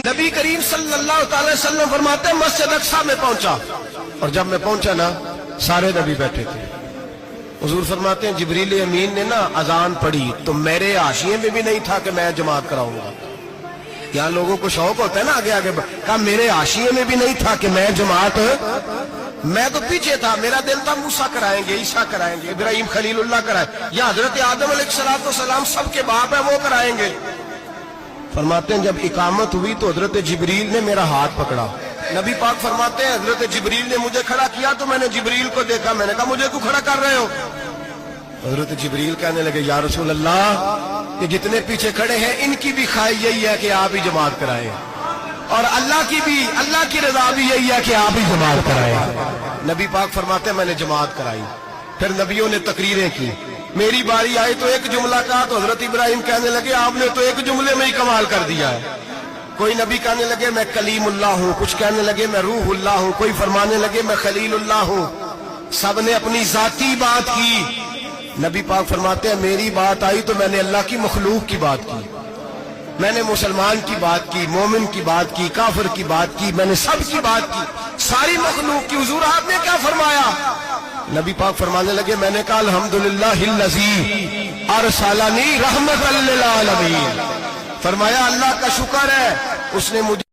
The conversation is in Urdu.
نبی کریم صلی اللہ تعالی وسلم فرماتے ہیں مسجد اقصی میں پہنچا، اور جب میں پہنچا نا سارے نبی بیٹھے تھے۔ حضور فرماتے ہیں جبریل امین نے نا اذان پڑھی تو میرے حاشیے میں بھی نہیں تھا کہ میں جماعت کراؤں گا۔ یہاں لوگوں کو شوق ہوتا ہے نا آگے آگے، کہا میرے حاشیے میں بھی نہیں تھا کہ میں جماعت، میں تو پیچھے تھا، میرا دل تھا موسیٰ کرائیں گے، عیسیٰ کرائیں گے، ابراہیم خلیل اللہ کرائیں، یا حضرت آدم علیہ السلام سب کے باپ ہیں وہ کرائیں گے۔ فرماتے ہیں جب اقامت ہوئی تو حضرت جبریل نے میرا ہاتھ پکڑا۔ نبی پاک فرماتے ہیں حضرت جبریل نے مجھے کھڑا کیا تو میں نے جبریل کو دیکھا، میں نے کہا مجھے کیوں کھڑا کر رہے ہو؟ حضرت جبریل کہنے لگے یا رسول اللہ، کہ جتنے پیچھے کھڑے ہیں ان کی بھی خواہش یہی ہے کہ آپ ہی جماعت کرائیں، اور اللہ کی رضا بھی یہی ہے کہ آپ ہی جماعت کرائیں۔ نبی پاک فرماتے ہیں میں نے جماعت کرائی، پھر نبیوں نے تقریریں کی، میری باری آئی تو ایک جملہ کہا تو حضرت ابراہیم کہنے لگے آپ نے تو ایک جملے میں ہی کمال کر دیا ہے۔ کوئی نبی کہنے لگے میں کلیم اللہ ہوں، کچھ کہنے لگے میں روح اللہ ہوں، کوئی فرمانے لگے میں خلیل اللہ ہوں، سب نے اپنی ذاتی بات کی۔ نبی پاک فرماتے ہیں میری بات آئی تو میں نے اللہ کی مخلوق کی بات کی، میں نے مسلمان کی بات کی، مومن کی بات کی، کافر کی بات کی، میں نے سب کی بات کی، ساری مخلوق کی۔ حضور آپ نے کیا فرمایا؟ نبی پاک فرمانے لگے میں نے کہا الحمدللہ الذی ارسلنی رحمۃ للعالمین، فرمایا اللہ کا شکر ہے اس نے مجھے